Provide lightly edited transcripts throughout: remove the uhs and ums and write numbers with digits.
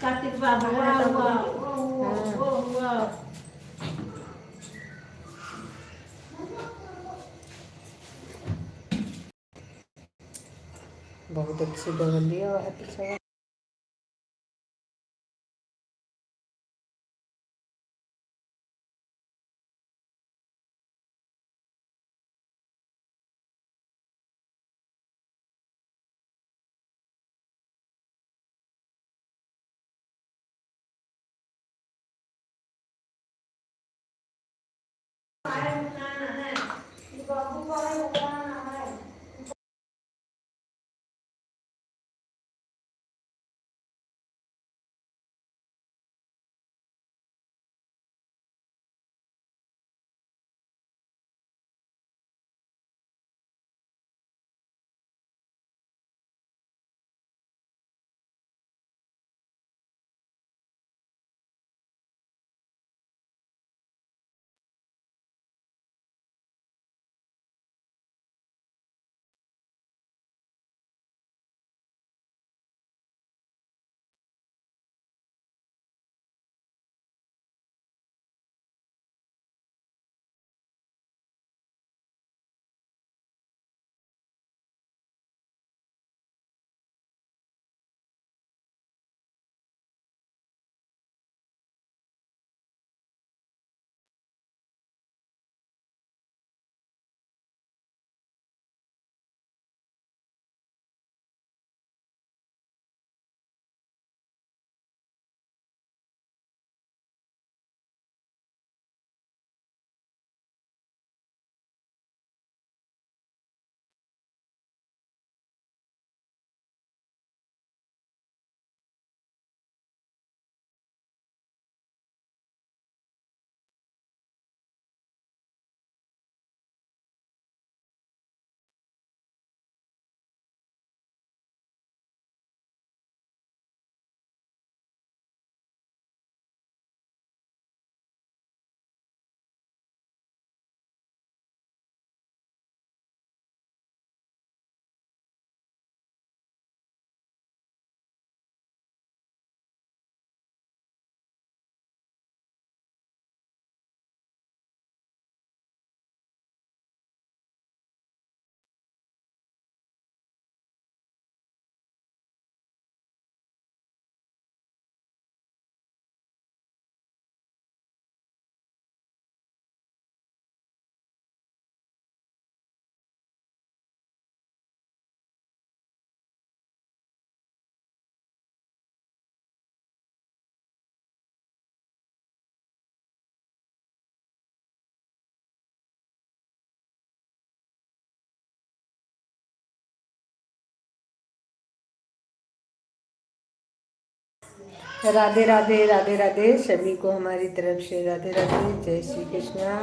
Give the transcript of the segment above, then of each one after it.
कार्तिक बाबा, वाह वाह वाह वाह वाह। बहुत अच्छी बगली है वह। राधे राधे राधे राधे, सभी को हमारी तरफ से राधे राधे, जय श्री कृष्णा।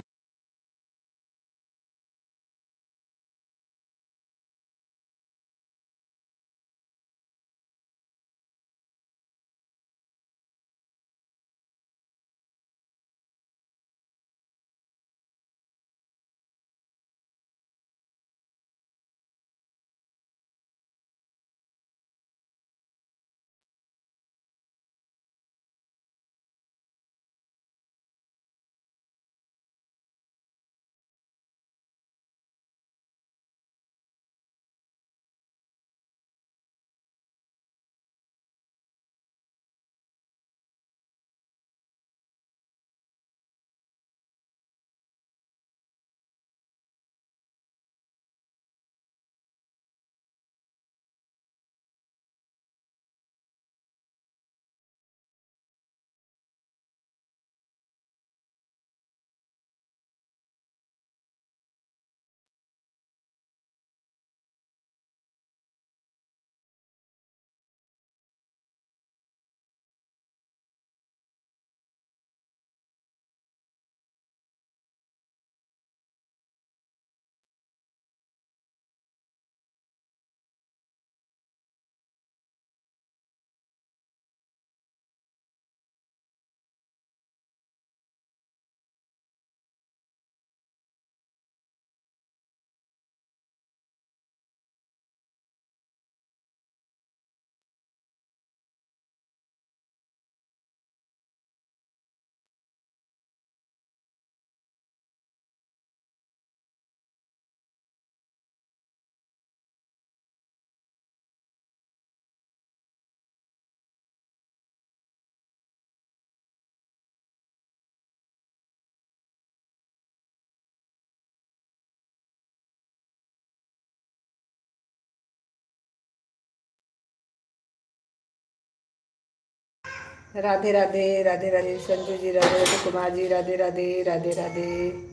राधे राधे, राधे राधे संजू जी, राधे राधे कुमार जी, राधे राधे, राधे राधे।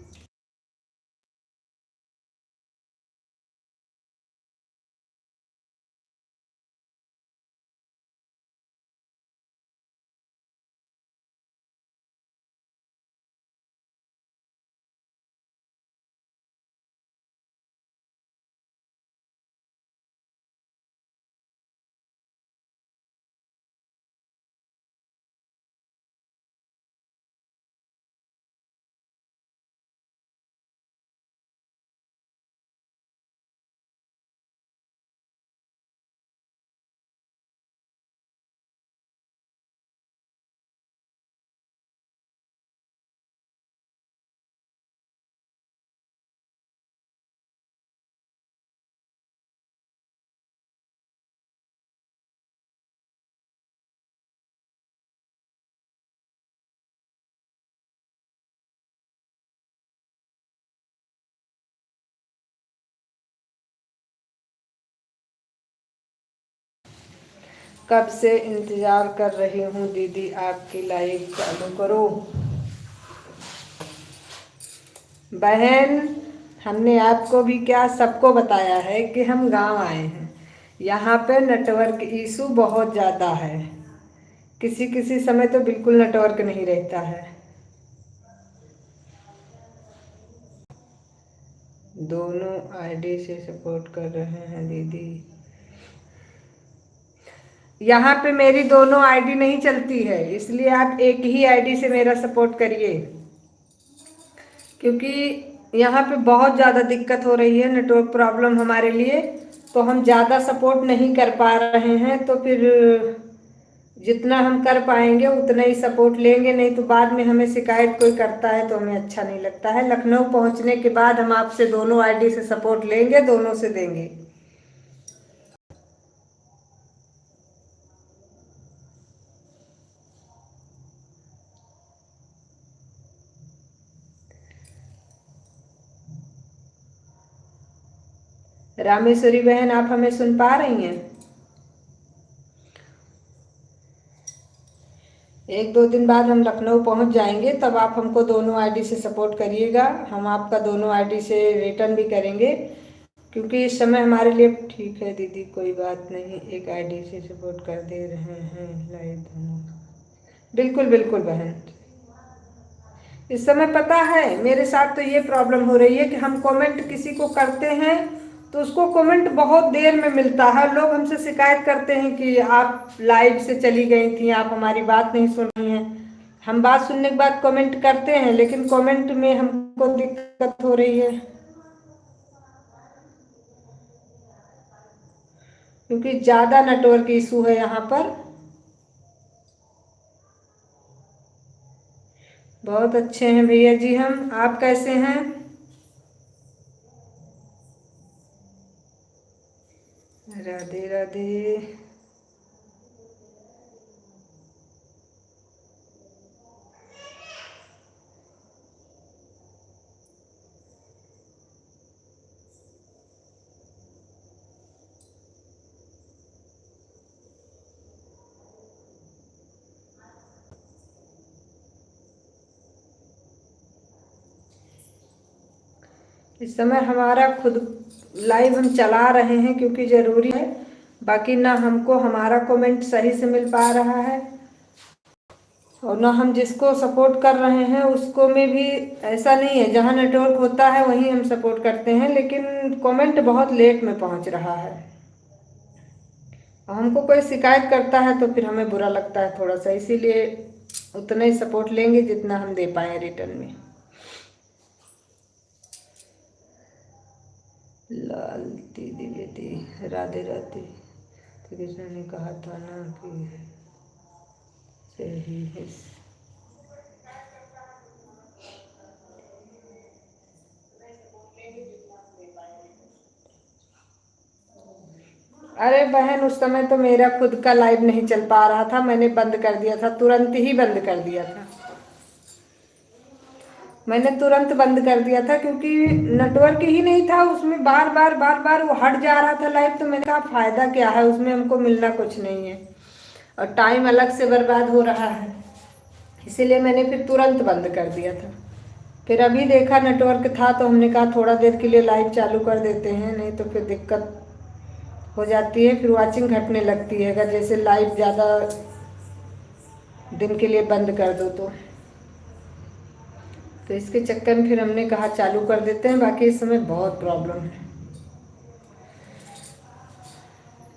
कब से इंतजार कर रही हूँ दीदी, आपकी लाइव चालू करो। बहन, हमने आपको भी क्या सबको बताया है कि हम गांव आए हैं। यहाँ पे नेटवर्क इशू बहुत ज़्यादा है, किसी किसी समय तो बिल्कुल नेटवर्क नहीं रहता है। दोनों आईडी से सपोर्ट कर रहे हैं दीदी। यहाँ पे मेरी दोनों आईडी नहीं चलती है, इसलिए आप एक ही आईडी से मेरा सपोर्ट करिए, क्योंकि यहाँ पे बहुत ज़्यादा दिक्कत हो रही है, नेटवर्क प्रॉब्लम हमारे लिए, तो हम ज़्यादा सपोर्ट नहीं कर पा रहे हैं। तो फिर जितना हम कर पाएंगे उतना ही सपोर्ट लेंगे, नहीं तो बाद में हमें शिकायत कोई करता है तो हमें अच्छा नहीं लगता है। लखनऊ पहुँचने के बाद हम आपसे दोनों आईडी से सपोर्ट लेंगे, दोनों से देंगे। रामेश्वरी बहन, आप हमें सुन पा रही हैं? 1-2 दिन बाद हम लखनऊ पहुंच जाएंगे, तब आप हमको दोनों आईडी से सपोर्ट करिएगा। हम आपका दोनों आईडी से रिटर्न भी करेंगे, क्योंकि इस समय हमारे लिए ठीक है दीदी, कोई बात नहीं, एक आईडी से सपोर्ट कर दे रहे हैं लाइव दोनों। बिल्कुल बिल्कुल बहन, इस समय पता है मेरे साथ तो ये प्रॉब्लम हो रही है कि हम कमेंट किसी को करते हैं तो उसको कमेंट बहुत देर में मिलता है। लोग हमसे शिकायत करते हैं कि आप लाइव से चली गई थी, आप हमारी बात नहीं सुन रही हैं। हम बात सुनने के बाद कमेंट करते हैं, लेकिन कमेंट में हमको दिक्कत हो रही है, क्योंकि ज़्यादा नेटवर्क इशू है यहाँ पर। बहुत अच्छे हैं भैया जी हम, आप कैसे हैं? राधे राधे। इस समय हमारा खुद लाइव हम चला रहे हैं क्योंकि ज़रूरी है, बाकी ना हमको हमारा कमेंट सही से मिल पा रहा है, और ना हम जिसको सपोर्ट कर रहे हैं उसको में भी ऐसा नहीं है। जहाँ नेटवर्क होता है वहीं हम सपोर्ट करते हैं, लेकिन कमेंट बहुत लेट में पहुंच रहा है। हमको कोई शिकायत करता है तो फिर हमें बुरा लगता है थोड़ा सा, इसीलिए उतना ही सपोर्ट लेंगे जितना हम दे पाए रिटर्न में। लाल दीदी बेटी, राधे राधे। तो कृष्ण ने कहा था ना कि सही है। अरे बहन, उस समय तो मेरा खुद का लाइव नहीं चल पा रहा था, मैंने बंद कर दिया था, तुरंत ही बंद कर दिया था। मैंने तुरंत बंद कर दिया था क्योंकि नेटवर्क ही नहीं था उसमें, बार बार वो हट जा रहा था लाइव। तो मैंने कहा फायदा क्या है उसमें, हमको मिलना कुछ नहीं है। और टाइम अलग से बर्बाद हो रहा है, इसीलिए मैंने फिर तुरंत बंद कर दिया था। फिर अभी देखा नेटवर्क था तो हमने कहा थोड़ा देर के लिए लाइव चालू कर देते हैं, नहीं तो फिर दिक्कत हो जाती है, फिर वॉचिंग घटने लगती है अगर जैसे लाइव ज़्यादा दिन के लिए बंद कर दो तो इसके चक्कर में फिर हमने कहा चालू कर देते हैं। बाकी इस समय बहुत प्रॉब्लम है,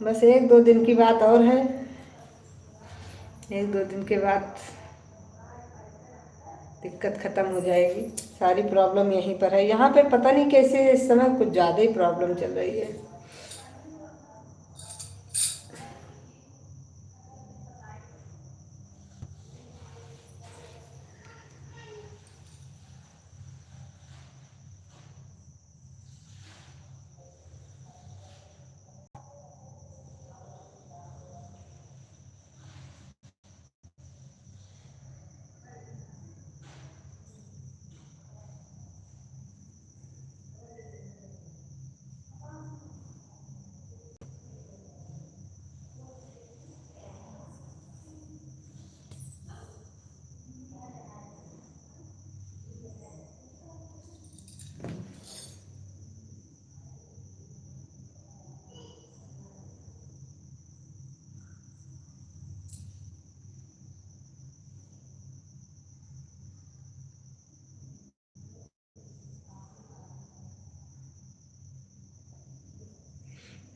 बस 1-2 दिन की बात और है, 1-2 दिन के बाद दिक्कत ख़त्म हो जाएगी। सारी प्रॉब्लम यहीं पर है, यहाँ पे पता नहीं कैसे इस समय कुछ ज़्यादा ही प्रॉब्लम चल रही है।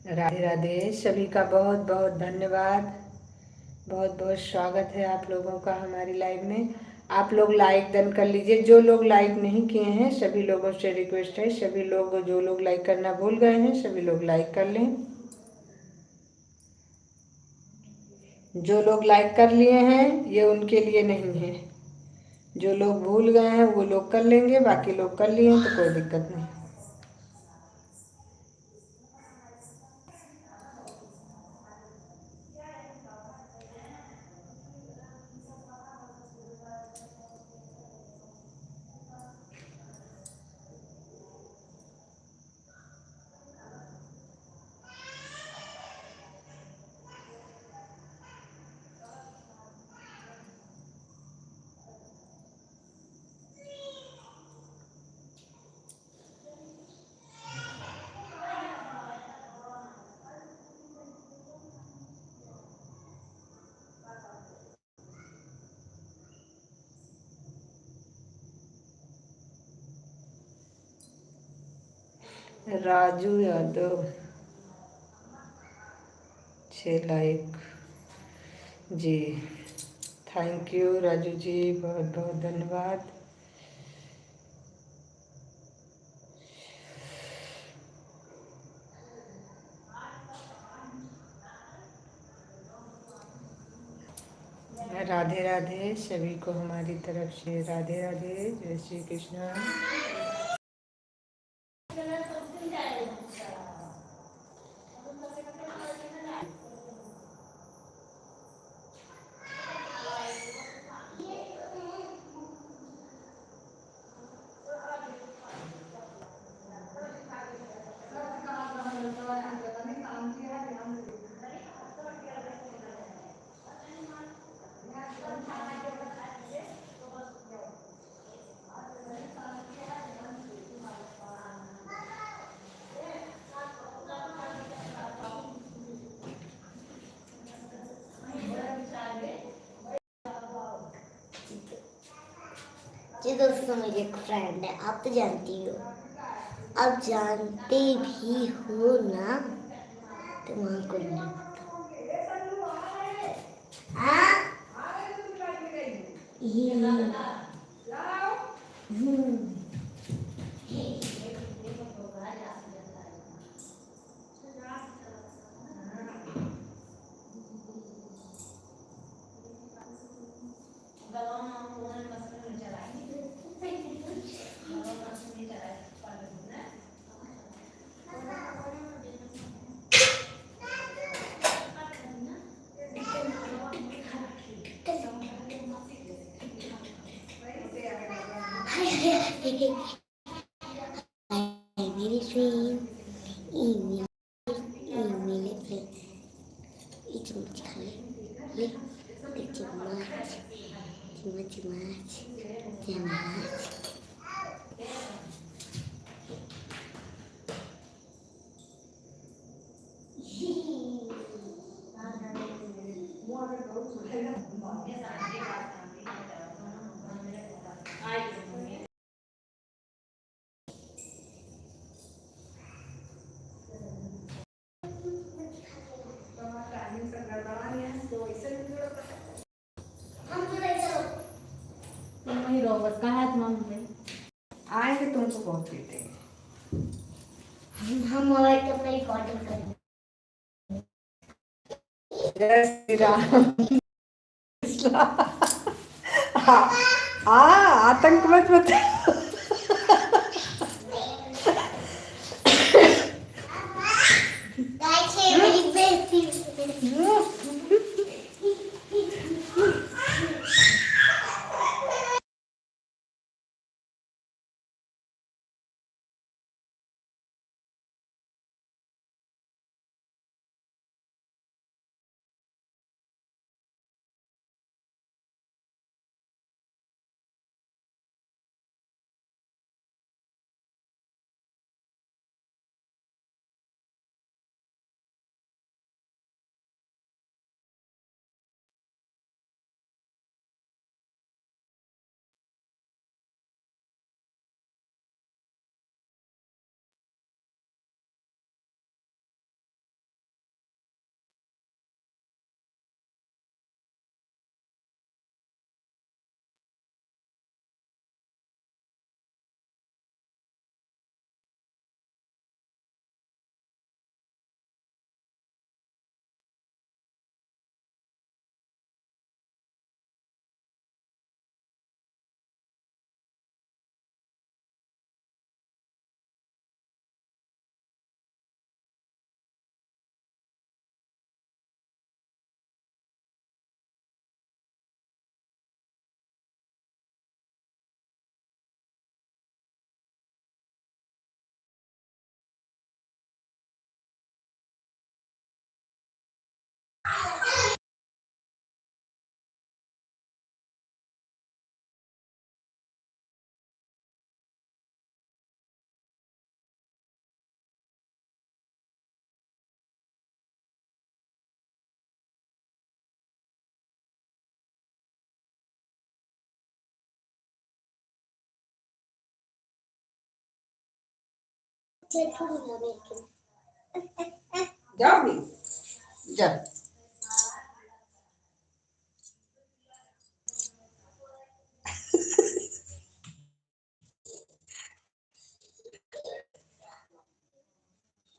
राधे राधे, सभी का बहुत बहुत धन्यवाद, बहुत बहुत स्वागत है आप लोगों का हमारी लाइव में। आप लोग लाइक डन कर लीजिए, जो लोग लाइक नहीं किए हैं सभी लोगों से रिक्वेस्ट है, सभी लोग जो लोग लाइक करना भूल गए हैं सभी लोग लाइक कर लें। जो लोग लाइक कर लिए हैं ये उनके लिए नहीं है, जो लोग भूल गए हैं वो लोग कर लेंगे, बाकी लोग कर लिए हैं तो कोई दिक्कत नहीं। राजू यादव 6 लाइक जी, थैंक यू राजू जी, बहुत बहुत धन्यवाद। राधे राधे, सभी को हमारी तरफ से राधे राधे, जय श्री कृष्ण। जी दोस्तों, मेरी एक फ्रेंड है, आप तो जानती हो, आप जानते भी हो ना, तो वहाँ को नहीं मेरी फ्रेंड ईमेल ईमेल एक चम्मच खा ले। चम्मच चम्मच चम्मच चम्मच। तुम वहीं रहो बस। कहाँ है तुम्हारा मम्मी? आएंगे तुमको बहुत देते हैं। हम मोबाइल पे अपना रिकॉर्डिंग करेंगे। जय श्री राम। हाँ, आतंक मत बता। गाइस ये मेरी बेइज्जती जाओगी? जा।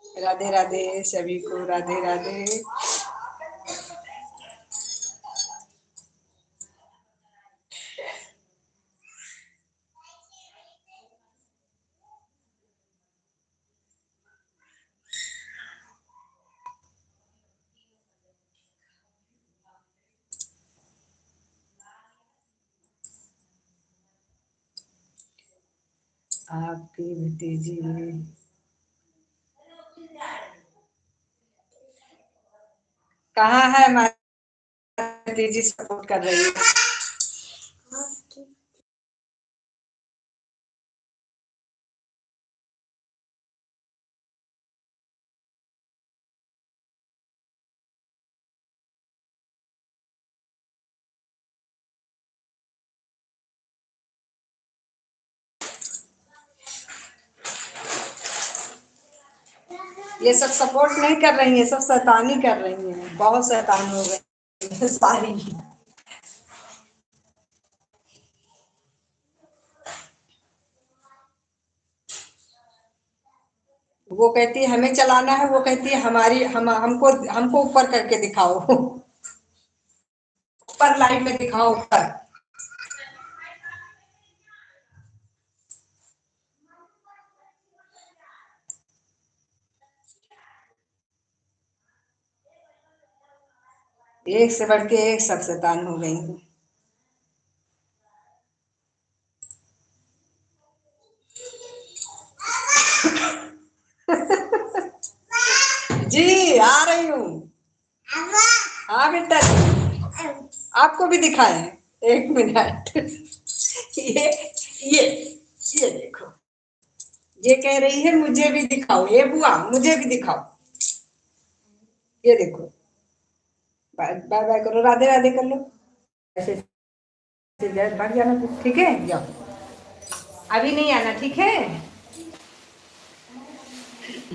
राधे राधे सभी को, राधे राधे। आपकी भतीजी कहाँ है? हमारी भतीजी सपोर्ट कर रही है। ये सब सपोर्ट नहीं कर रही है, सब शैतानी कर रही है। बहुत शैतान हो गई है सारी। वो कहती है हमें चलाना है, वो कहती है हमारी हमको हमको ऊपर करके दिखाओ। ऊपर लाइव में दिखाओ ऊपर। एक से बढ़ के एक सब शैतान हो गई है। जी आ रही हूँ। हाँ बेटा जी। आपको भी दिखाएं, 1 मिनट। ये ये देखो, ये कह रही है मुझे भी दिखाओ, ये बुआ मुझे भी दिखाओ। ये देखो, बाय बाय बाय करो, राधे राधे कर लो, ऐसे भाग जाना, ठीक है, जाओ, अभी नहीं आना, ठीक है।